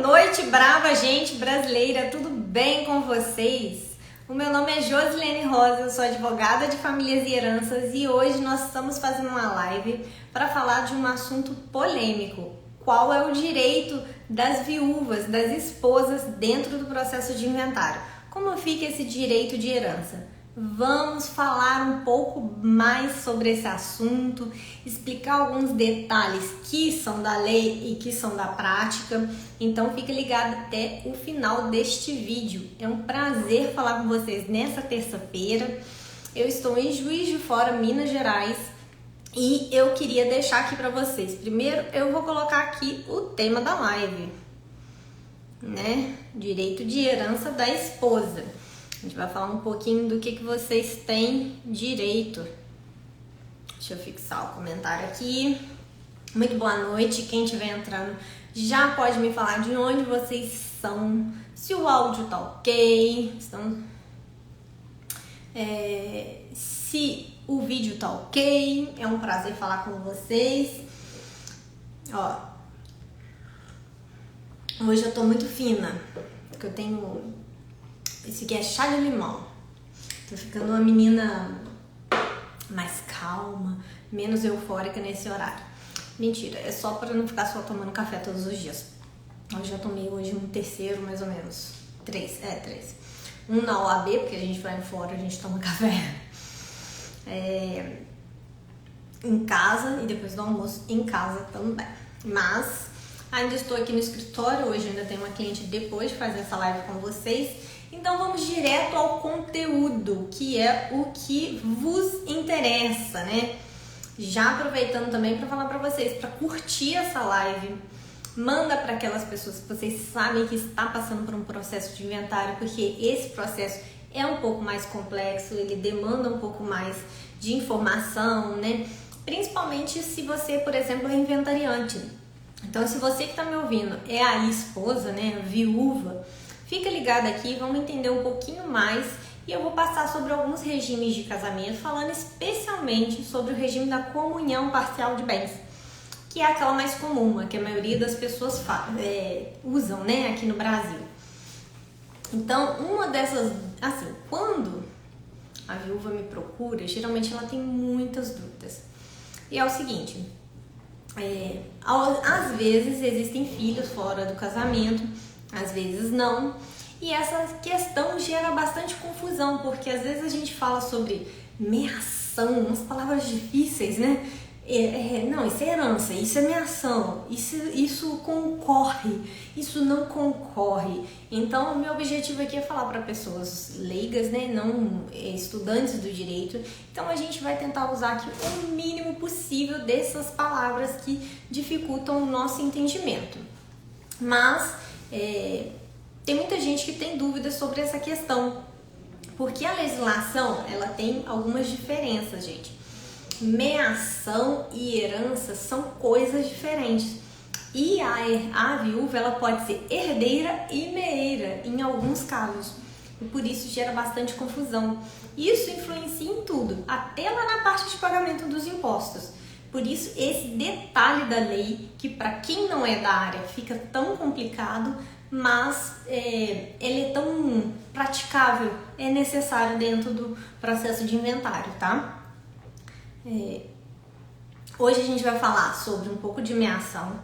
noite, brava gente brasileira, tudo bem com vocês? O meu nome é Josilene Rosa, eu sou advogada de famílias e heranças e hoje nós estamos fazendo uma live para falar de um assunto polêmico. Qual é o direito das viúvas, das esposas dentro do processo de inventário? Como fica esse direito de herança? Vamos falar um pouco mais sobre esse assunto, explicar alguns detalhes que são da lei e que são da prática. Então fique ligado até o final deste vídeo. É um prazer falar com vocês nessa terça-feira. Eu estou em Juiz de Fora, Minas Gerais, e eu queria deixar aqui para vocês. Primeiro, eu vou colocar aqui o tema da live, né? Direito de herança da esposa. A gente vai falar um pouquinho do que vocês têm direito. Deixa eu fixar o comentário aqui. Muito boa noite. Quem estiver entrando já pode me falar de onde vocês são, se o áudio tá ok, se o vídeo tá ok. É um prazer falar com vocês. Ó, hoje eu tô muito fina, porque eu tenho... Esse aqui é chá de limão. Tô ficando uma menina mais calma, menos eufórica nesse horário. Mentira, é só para não ficar só tomando café todos os dias. Eu já tomei hoje um terceiro, mais ou menos. Três. Um na OAB, porque a gente vai fora, a gente toma café. Em casa e depois do almoço em casa também. Mas ainda estou aqui no escritório, hoje ainda tenho uma cliente depois de fazer essa live com vocês. Então vamos direto ao conteúdo, que é o que vos interessa, né? Já aproveitando também para falar para vocês, para curtir essa live, manda para aquelas pessoas que vocês sabem que está passando por um processo de inventário, porque esse processo é um pouco mais complexo, ele demanda um pouco mais de informação, né? Principalmente se você, por exemplo, é inventariante. Então, se você que está me ouvindo é a esposa, né, viúva, fica ligado aqui, vamos entender um pouquinho mais e eu vou passar sobre alguns regimes de casamento, falando especialmente sobre o regime da comunhão parcial de bens, que é aquela mais comum, que a maioria das pessoas usam, né, aqui no Brasil. Então, uma dessas, assim, quando a viúva me procura, geralmente ela tem muitas dúvidas. E é o seguinte, às vezes existem filhos fora do casamento, às vezes não, e essa questão gera bastante confusão, porque às vezes a gente fala sobre meação, umas palavras difíceis, né? Não, isso é herança, isso é meação, isso concorre, isso não concorre. Então, o meu objetivo aqui é falar para pessoas leigas, né? Não estudantes do direito. Então, a gente vai tentar usar aqui o mínimo possível dessas palavras que dificultam o nosso entendimento. Mas tem muita gente que tem dúvidas sobre essa questão, porque a legislação ela tem algumas diferenças, gente. Meação e herança são coisas diferentes, e a viúva ela pode ser herdeira e meeira em alguns casos, e por isso gera bastante confusão. Isso influencia em tudo, até lá na parte de pagamento dos impostos. Por isso, esse detalhe da lei, que para quem não é da área fica tão complicado, mas ele é tão praticável, é necessário dentro do processo de inventário, tá? Hoje a gente vai falar sobre um pouco de meação,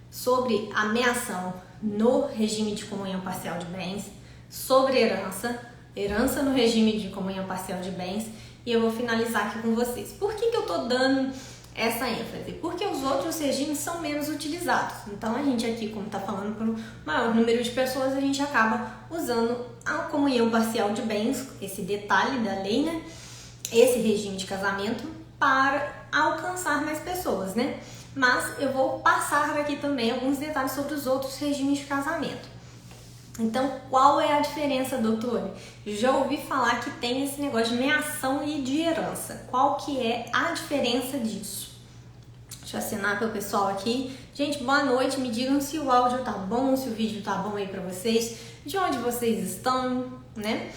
sobre a meação no regime de comunhão parcial de bens, sobre herança no regime de comunhão parcial de bens, e eu vou finalizar aqui com vocês. Por que eu tô dando essa ênfase? Porque os outros regimes são menos utilizados. Então a gente aqui, como está falando para o maior número de pessoas, a gente acaba usando a comunhão parcial de bens, esse detalhe da lei, né? Esse regime de casamento para alcançar mais pessoas, né? Mas eu vou passar aqui também alguns detalhes sobre os outros regimes de casamento. Então, qual é a diferença, doutor? Já ouvi falar que tem esse negócio de meação e de herança. Qual que é a diferença disso? Deixa eu assinar para o pessoal aqui. Gente, boa noite. Me digam se o áudio tá bom, se o vídeo tá bom aí para vocês, de onde vocês estão, né?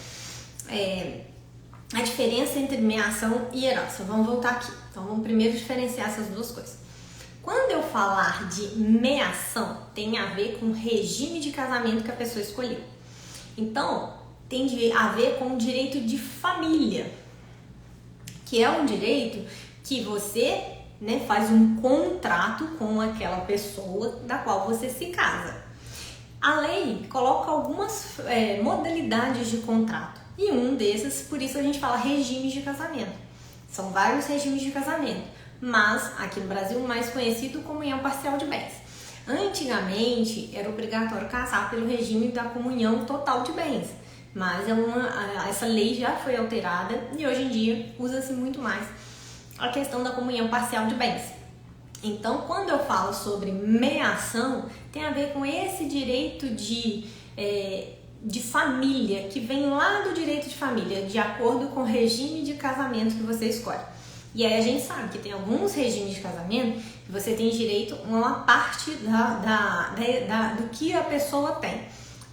A diferença entre meação e herança. Vamos voltar aqui. Então, vamos primeiro diferenciar essas duas coisas. Quando eu falar de meação, tem a ver com o regime de casamento que a pessoa escolheu. Então, tem a ver com o direito de família, que é um direito que você, né, faz um contrato com aquela pessoa da qual você se casa. A lei coloca algumas modalidades de contrato e um desses, por isso a gente fala regimes de casamento. São vários regimes de casamento, mas aqui no Brasil o mais conhecido como comunhão parcial de bens. Antigamente era obrigatório casar pelo regime da comunhão total de bens, mas essa lei já foi alterada e hoje em dia usa-se muito mais a questão da comunhão parcial de bens. Então, quando eu falo sobre meação, tem a ver com esse direito de família, que vem lá do direito de família, de acordo com o regime de casamento que você escolhe. E aí a gente sabe que tem alguns regimes de casamento que você tem direito a uma parte do que a pessoa tem.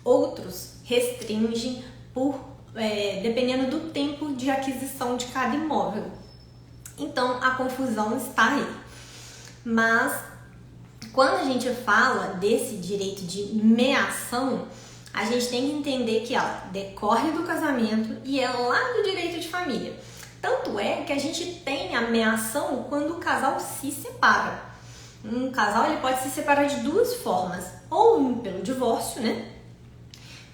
Outros restringem dependendo do tempo de aquisição de cada imóvel. Então, a confusão está aí. Mas, quando a gente fala desse direito de meação, a gente tem que entender que ela decorre do casamento e é lá do direito de família. Tanto é que a gente tem a meação quando o casal se separa. Um casal ele pode se separar de duas formas, ou pelo divórcio, né?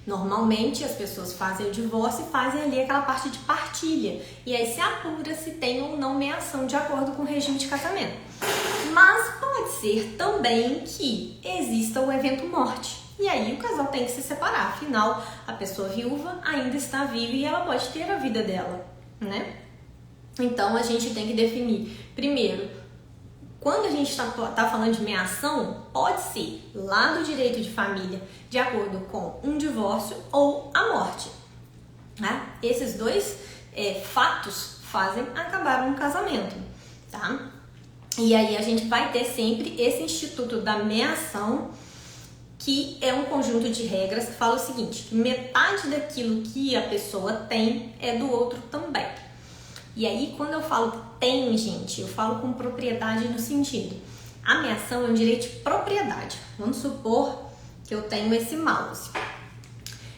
Normalmente as pessoas fazem o divórcio e fazem ali aquela parte de partilha. E aí se apura se tem ou não meação de acordo com o regime de casamento. Mas pode ser também que exista o evento morte. E aí o casal tem que se separar. Afinal, a pessoa viúva ainda está viva e ela pode ter a vida dela, né? Então a gente tem que definir, primeiro, quando a gente está falando de meação, pode ser lá do direito de família, de acordo com um divórcio ou a morte. Né? Esses dois fatos fazem acabar um casamento, tá? E aí a gente vai ter sempre esse instituto da meação, que é um conjunto de regras que fala o seguinte: metade daquilo que a pessoa tem é do outro também. E aí, quando eu falo tem, gente, eu falo com propriedade no sentido. A meação é um direito de propriedade. Vamos supor que eu tenho esse mouse.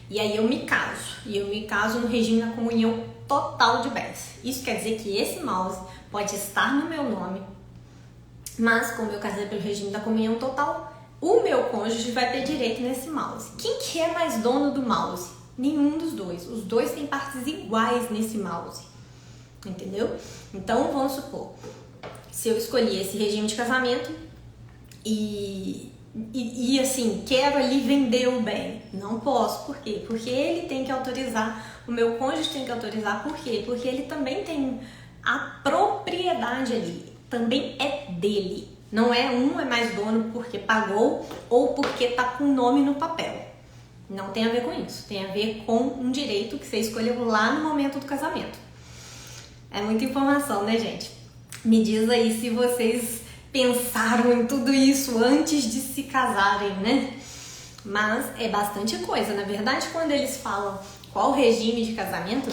E aí eu me caso. E eu me caso no regime da comunhão total de bens. Isso quer dizer que esse mouse pode estar no meu nome, mas como eu casei pelo regime da comunhão total, o meu cônjuge vai ter direito nesse mouse. Quem que é mais dono do mouse? Nenhum dos dois. Os dois têm partes iguais nesse mouse. Entendeu? Então, vamos supor, se eu escolhi esse regime de casamento e assim, quero ali vender o bem, não posso. Por quê? Porque ele tem que autorizar, o meu cônjuge tem que autorizar. Por quê? Porque ele também tem a propriedade ali, também é dele. Não é mais dono porque pagou ou porque tá com o nome no papel. Não tem a ver com isso, tem a ver com um direito que você escolheu lá no momento do casamento. É muita informação, né, gente? Me diz aí se vocês pensaram em tudo isso antes de se casarem, né? Mas é bastante coisa. Na verdade, quando eles falam qual regime de casamento,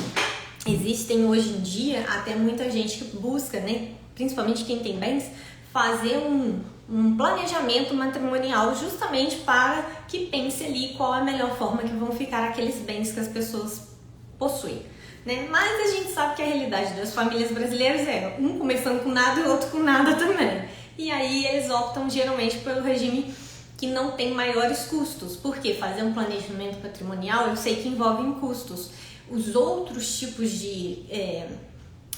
existem hoje em dia até muita gente que busca, né? Principalmente quem tem bens, fazer um planejamento matrimonial justamente para que pense ali qual é a melhor forma que vão ficar aqueles bens que as pessoas possuem. Né? Mas a gente sabe que a realidade das famílias brasileiras é um começando com nada e o outro com nada também. E aí eles optam geralmente pelo regime que não tem maiores custos. Porque fazer um planejamento patrimonial eu sei que envolve custos. Os outros tipos de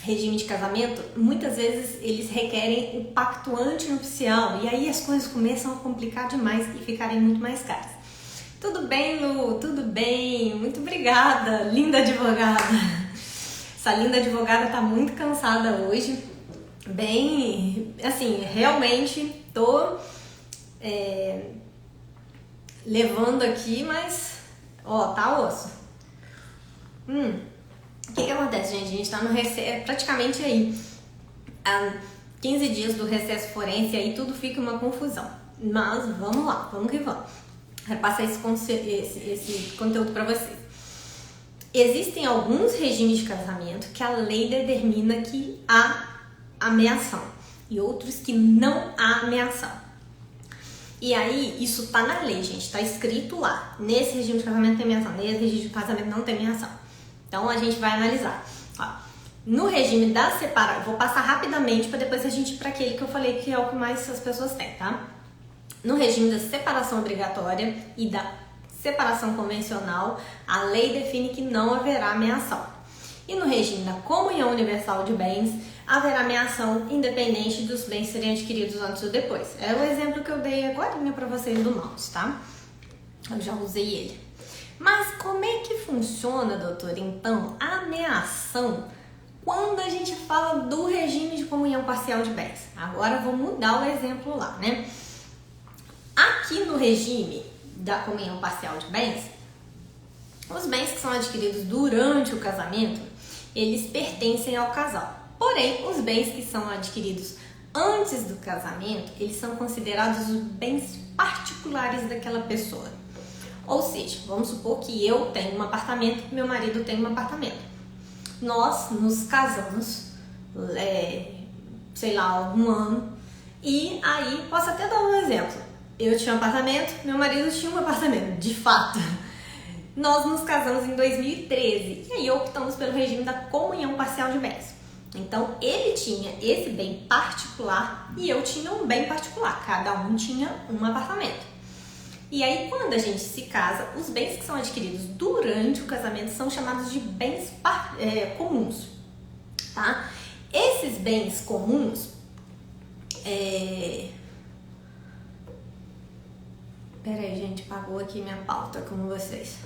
regime de casamento, muitas vezes eles requerem o pacto antinupcial. E aí as coisas começam a complicar demais e ficarem muito mais caras. Tudo bem, Lu? Tudo bem? Muito obrigada, linda advogada. Essa linda advogada tá muito cansada hoje. Bem, assim, realmente tô levando aqui, mas, ó, tá osso. O que acontece, gente? A gente tá no recesso, praticamente aí, há 15 dias do recesso forense, aí tudo fica uma confusão. Mas vamos lá, vamos que vamos. Vou passar esse conteúdo para vocês. Existem alguns regimes de casamento que a lei determina que há ameação. e outros que não há ameação. E aí, isso tá na lei, gente, tá escrito lá. Nesse regime de casamento tem ameação, nesse regime de casamento não tem ameação. Então, a gente vai analisar. Ó, no regime da separação, vou passar rapidamente para depois a gente ir para aquele que eu falei que é o que mais as pessoas têm, tá? No regime da separação obrigatória e da separação convencional, a lei define que não haverá ameação. E no regime da comunhão universal de bens, haverá ameação independente dos bens serem adquiridos antes ou depois. É o exemplo que eu dei agora para vocês do mouse, tá? Eu já usei ele. Mas como é que funciona, doutor, então, a ameação quando a gente fala do regime de comunhão parcial de bens? Agora eu vou mudar o exemplo lá, né? Aqui no regime da comunhão parcial de bens, os bens que são adquiridos durante o casamento, eles pertencem ao casal. Porém, os bens que são adquiridos antes do casamento, eles são considerados os bens particulares daquela pessoa. Ou seja, vamos supor que eu tenho um apartamento, meu marido tem um apartamento. Nós nos casamos, sei lá, algum ano, e aí posso até dar um exemplo. Eu tinha um apartamento, meu marido tinha um apartamento, de fato. Nós nos casamos em 2013 e aí optamos pelo regime da comunhão parcial de bens. Então, ele tinha esse bem particular e eu tinha um bem particular. Cada um tinha um apartamento. E aí, quando a gente se casa, os bens que são adquiridos durante o casamento são chamados de bens comuns, tá? Esses bens comuns, Peraí, gente, apagou aqui minha pauta com vocês.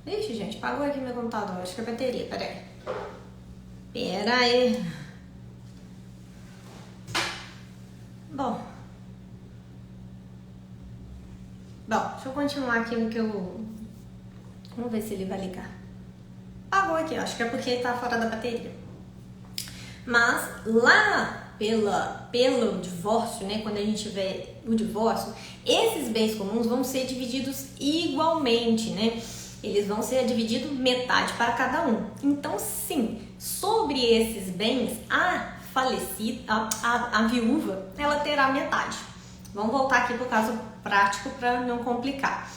Ixi, gente, apagou aqui meu computador, acho que é a bateria, peraí. Peraí. Bom, deixa eu continuar aqui no que eu... Vamos ver se ele vai ligar. Apagou aqui, acho que é porque ele tá fora da bateria. Mas lá pelo divórcio, né, quando a gente tiver o divórcio, esses bens comuns vão ser divididos igualmente, né? Eles vão ser divididos metade para cada um. Então, sim, sobre esses bens, a falecida, a viúva, ela terá metade. Vamos voltar aqui pro caso prático para não complicar.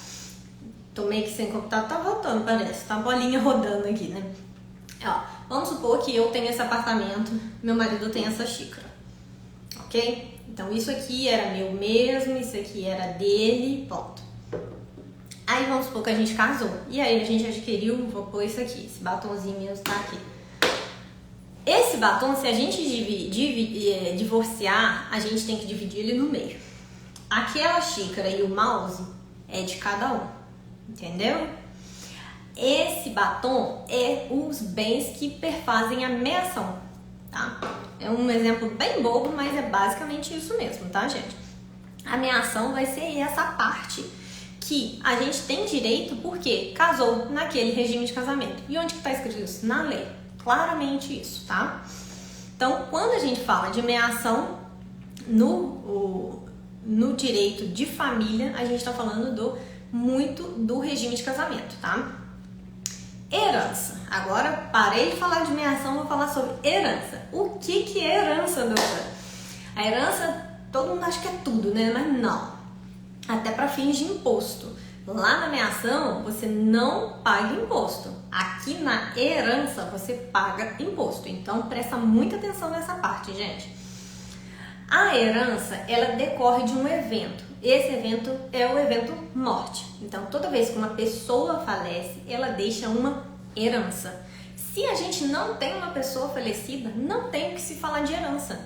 Tô meio que sem computador, tá voltando, parece. Tá a bolinha rodando aqui, né? Ó, vamos supor que eu tenho esse apartamento, meu marido tem essa xícara. Ok? Então, isso aqui era meu mesmo, isso aqui era dele, ponto. Aí, vamos supor que a gente casou. E aí, a gente adquiriu, vou pôr isso aqui, esse batonzinho meu tá aqui. Esse batom, se a gente divorciar, a gente tem que dividir ele no meio. Aquela xícara e o mouse é de cada um, entendeu? Esse batom é os bens que perfazem a meação, tá? É um exemplo bem bobo, mas é basicamente isso mesmo, tá, gente? A meação vai ser essa parte que a gente tem direito porque casou naquele regime de casamento. E onde que tá escrito isso? Na lei. Claramente isso, tá? Então, quando a gente fala de meação no direito de família, a gente tá falando muito do regime de casamento, tá? Herança. Agora, parei de falar de meação, vou falar sobre herança. O que é herança, doutora? A herança, todo mundo acha que é tudo, né? Mas não. Até para fins de imposto. Lá na meação, você não paga imposto. Aqui na herança, você paga imposto. Então, presta muita atenção nessa parte, gente. A herança, ela decorre de um evento. Esse evento é o evento morte. Então, toda vez que uma pessoa falece, ela deixa uma herança. Se a gente não tem uma pessoa falecida, não tem o que se falar de herança.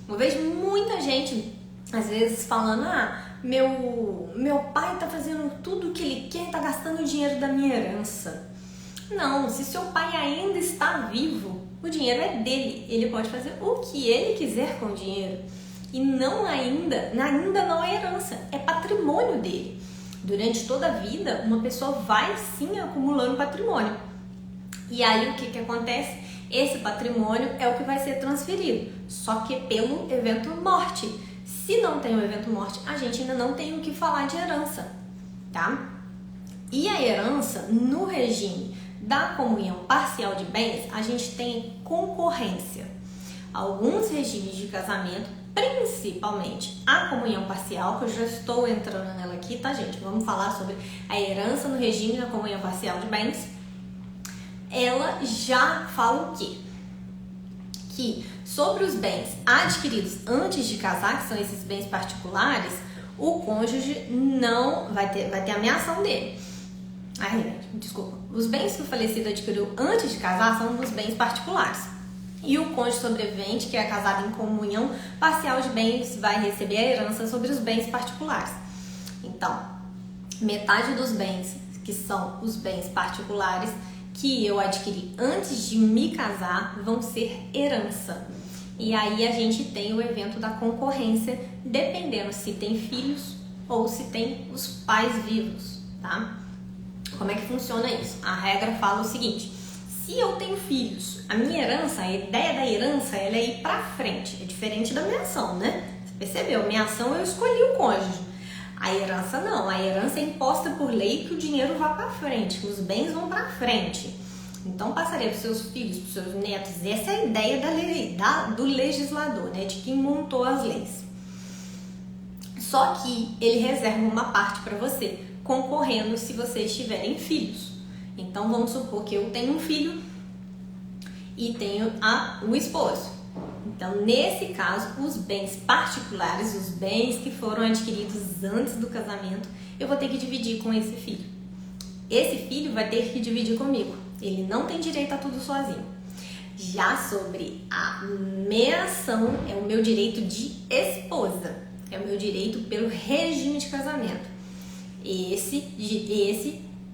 Eu vejo muita gente, às vezes, falando: meu pai tá fazendo tudo o que ele quer e tá gastando o dinheiro da minha herança. Não, se seu pai ainda está vivo, o dinheiro é dele. Ele pode fazer o que ele quiser com o dinheiro. E ainda não é herança, é patrimônio dele. Durante toda a vida, uma pessoa vai sim acumulando patrimônio. E aí o que acontece? Esse patrimônio é o que vai ser transferido, só que pelo evento morte. Se não tem o evento morte, a gente ainda não tem o que falar de herança, tá? E a herança, no regime da comunhão parcial de bens, a gente tem concorrência. Alguns regimes de casamento, principalmente a comunhão parcial, que eu já estou entrando nela aqui, tá, gente? Vamos falar sobre a herança no regime da comunhão parcial de bens. Ela já fala o quê? Que sobre os bens adquiridos antes de casar, que são esses bens particulares, o cônjuge não vai ter a ameação dele. Desculpa. Os bens que o falecido adquiriu antes de casar são os bens particulares. E o cônjuge sobrevivente, que é casado em comunhão parcial de bens, vai receber a herança sobre os bens particulares. Então, metade dos bens, que são os bens particulares, que eu adquiri antes de me casar, vão ser herança. E aí a gente tem o evento da concorrência, dependendo se tem filhos ou se tem os pais vivos, tá? Como é que funciona isso? A regra fala o seguinte: se eu tenho filhos, a minha herança, a ideia da herança, ela é ir pra frente. É diferente da minha ação, né? Você percebeu? Minha ação eu escolhi o cônjuge. A herança não. A herança é imposta por lei que o dinheiro vá pra frente, que os bens vão pra frente. Então passaria para os seus filhos, para os seus netos. Essa é a ideia da lei, do legislador, né? De quem montou as leis. Só que ele reserva uma parte para você, concorrendo se vocês tiverem filhos. Então vamos supor que eu tenho um filho e tenho o esposo. Então nesse caso, os bens particulares, os bens que foram adquiridos antes do casamento, eu vou ter que dividir com esse filho. Esse filho vai ter que dividir comigo. Ele não tem direito a tudo sozinho. Já sobre a meação, é o meu direito de esposa. É o meu direito pelo regime de casamento. Esse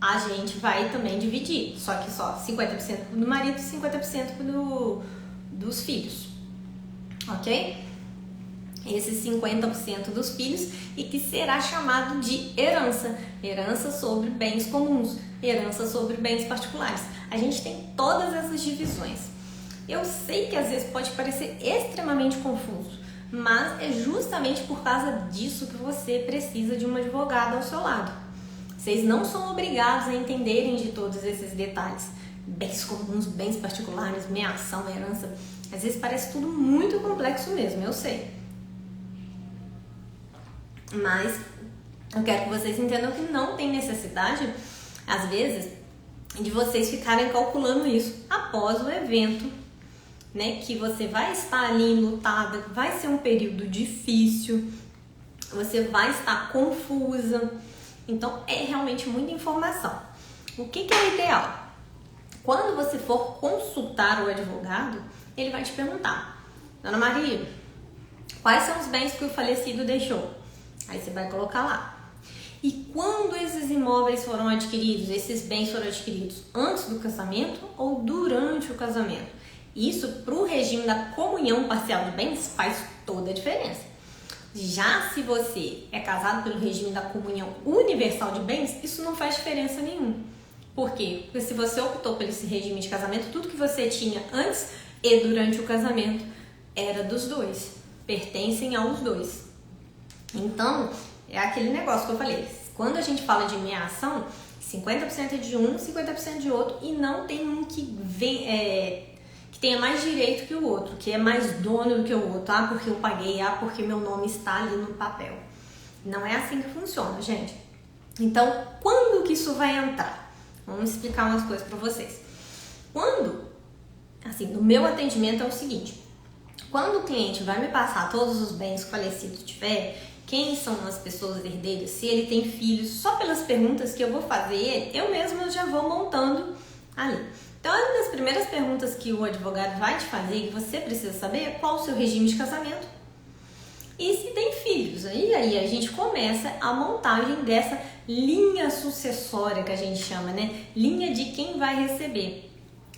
a gente vai também dividir. Só que só 50% do marido e 50% dos filhos. Ok? Esses 50% dos filhos e que será chamado de herança. Herança sobre bens comuns. Herança sobre bens particulares. A gente tem todas essas divisões. Eu sei que às vezes pode parecer extremamente confuso, mas é justamente por causa disso que você precisa de um advogado ao seu lado. Vocês não são obrigados a entenderem de todos esses detalhes. Bens comuns, bens particulares, meação, herança. Às vezes parece tudo muito complexo mesmo, eu sei. Mas eu quero que vocês entendam que não tem necessidade, às vezes, de vocês ficarem calculando isso após o evento, né? Que você vai estar ali enlutada, vai ser um período difícil, você vai estar confusa. Então, é realmente muita informação. O que é o ideal? Quando você for consultar o advogado, ele vai te perguntar: Dona Maria, quais são os bens que o falecido deixou? Aí você vai colocar lá. E quando esses imóveis foram adquiridos, esses bens foram adquiridos antes do casamento ou durante o casamento? Isso, para o regime da comunhão parcial de bens, faz toda a diferença. Já se você é casado pelo regime da comunhão universal de bens, isso não faz diferença nenhuma. Por quê? Porque se você optou por esse regime de casamento, tudo que você tinha antes e durante o casamento era dos dois, pertencem aos dois. Então, é aquele negócio que eu falei, quando a gente fala de meação, 50% é de um, 50% de outro, e não tem um que tenha mais direito que o outro, que é mais dono do que o outro, porque eu paguei, porque meu nome está ali no papel. Não é assim que funciona, gente. Então, quando que isso vai entrar? Vamos explicar umas coisas para vocês. No meu atendimento é o seguinte: quando o cliente vai me passar todos os bens que o falecido tiver, quem são as pessoas herdeiras, se ele tem filhos, só pelas perguntas que eu vou fazer, eu mesma já vou montando ali. Então, uma das primeiras perguntas que o advogado vai te fazer, que você precisa saber, é qual o seu regime de casamento e se tem filhos. E aí a gente começa a montagem dessa linha sucessória que a gente chama, né? Linha de quem vai receber.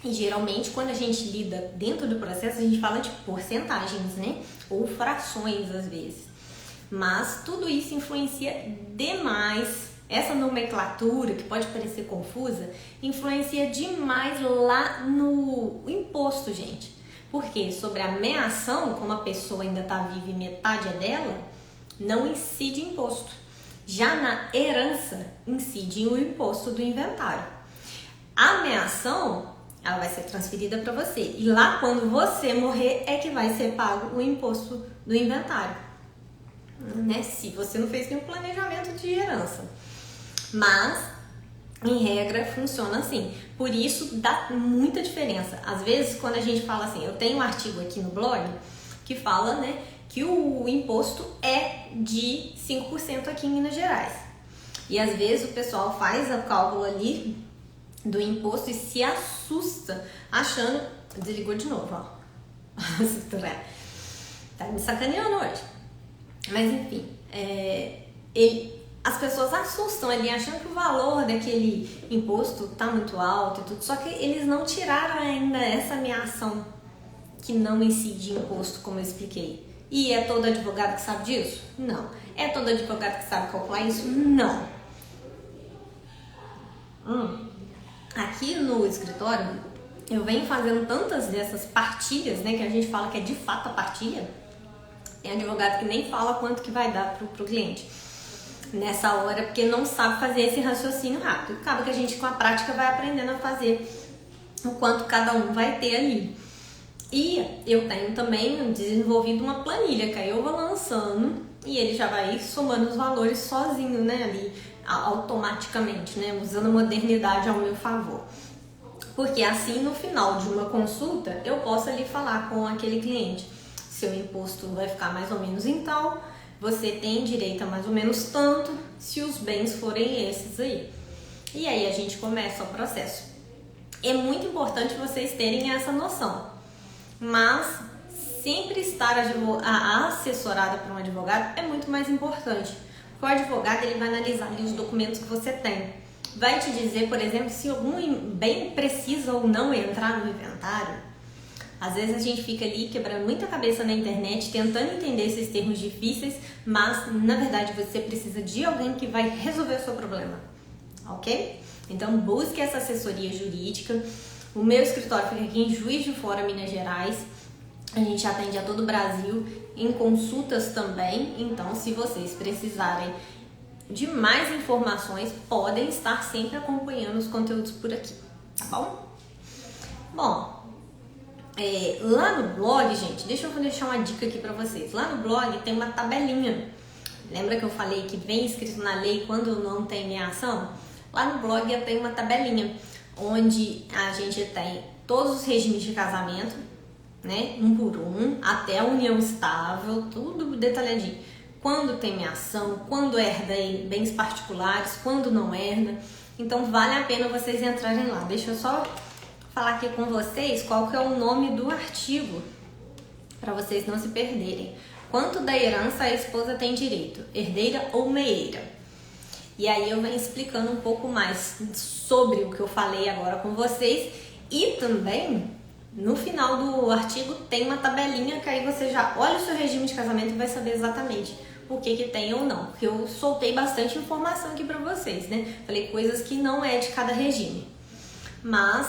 E geralmente, quando a gente lida dentro do processo, a gente fala de porcentagens, né? Ou frações, às vezes. Mas tudo isso influencia demais. Essa nomenclatura, que pode parecer confusa, influencia demais lá no imposto, gente. Porque sobre a meação, como a pessoa ainda está viva e metade é dela, não incide imposto. Já na herança, incide o imposto do inventário. A meação, ela vai ser transferida para você. E lá, quando você morrer, é que vai ser pago o imposto do inventário, né? Se você não fez nenhum planejamento de herança. Mas, em regra, funciona assim. Por isso, dá muita diferença. Às vezes, quando a gente fala assim, eu tenho um artigo aqui no blog que fala, né, que o imposto é de 5% aqui em Minas Gerais. E às vezes o pessoal faz o cálculo ali do imposto e se assusta, achando... Desligou de novo, ó. Tá me sacaneando hoje. Mas enfim, as pessoas assustam ali, achando que o valor daquele imposto tá muito alto e tudo. Só que eles não tiraram ainda essa ameação que não incide imposto, como eu expliquei. E é todo advogado que sabe disso? Não. É todo advogado que sabe calcular isso? Não. Aqui no escritório, eu venho fazendo tantas dessas partilhas, né, que a gente fala que é de fato a partilha. Tem advogado que nem fala quanto que vai dar pro cliente nessa hora, porque não sabe fazer esse raciocínio rápido. Acaba que a gente, com a prática, vai aprendendo a fazer o quanto cada um vai ter ali. E eu tenho também desenvolvido uma planilha que aí eu vou lançando e ele já vai somando os valores sozinho, né, ali, automaticamente, né, usando a modernidade ao meu favor. Porque assim, no final de uma consulta, eu posso ali falar com aquele cliente: seu imposto vai ficar mais ou menos em tal, você tem direito a mais ou menos tanto, se os bens forem esses aí. E aí a gente começa o processo. É muito importante vocês terem essa noção. Mas sempre estar assessorada por um advogado é muito mais importante. Porque o advogado, ele vai analisar ali os documentos que você tem. Vai te dizer, por exemplo, se algum bem precisa ou não entrar no inventário. Às vezes a gente fica ali quebrando muita cabeça na internet, tentando entender esses termos difíceis, mas na verdade você precisa de alguém que vai resolver o seu problema, ok? Então busque essa assessoria jurídica. O meu escritório fica aqui em Juiz de Fora, Minas Gerais. A gente atende a todo o Brasil, em consultas também. Então, se vocês precisarem de mais informações, podem estar sempre acompanhando os conteúdos por aqui, tá bom? Bom, lá no blog, gente, deixa eu deixar uma dica aqui pra vocês. Lá no blog tem uma tabelinha. Lembra que eu falei que vem escrito na lei quando não tem meação? Lá no blog tem uma tabelinha onde a gente tem todos os regimes de casamento, né, um por um, até a união estável, tudo detalhadinho. Quando tem meação, quando herda em bens particulares, quando não herda. Então vale a pena vocês entrarem lá. Deixa eu só falar aqui com vocês qual que é o nome do artigo, para vocês não se perderem. Quanto da herança a esposa tem direito, herdeira ou meieira? E aí eu venho explicando um pouco mais sobre o que eu falei agora com vocês. E também, no final do artigo, tem uma tabelinha que aí você já olha o seu regime de casamento e vai saber exatamente o que tem ou não. Porque eu soltei bastante informação aqui pra vocês, né? Falei coisas que não é de cada regime. Mas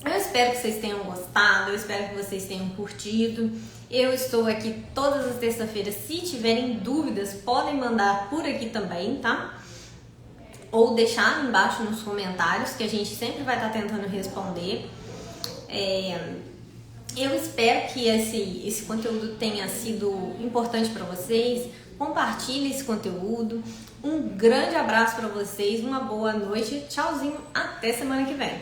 eu espero que vocês tenham gostado, eu espero que vocês tenham curtido. Eu estou aqui todas as terças-feiras. Se tiverem dúvidas, podem mandar por aqui também, tá? Ou deixar embaixo nos comentários, que a gente sempre vai estar tentando responder. Eu espero que esse conteúdo tenha sido importante para vocês. Compartilhe esse conteúdo. Um grande abraço para vocês, uma boa noite. Tchauzinho, até semana que vem.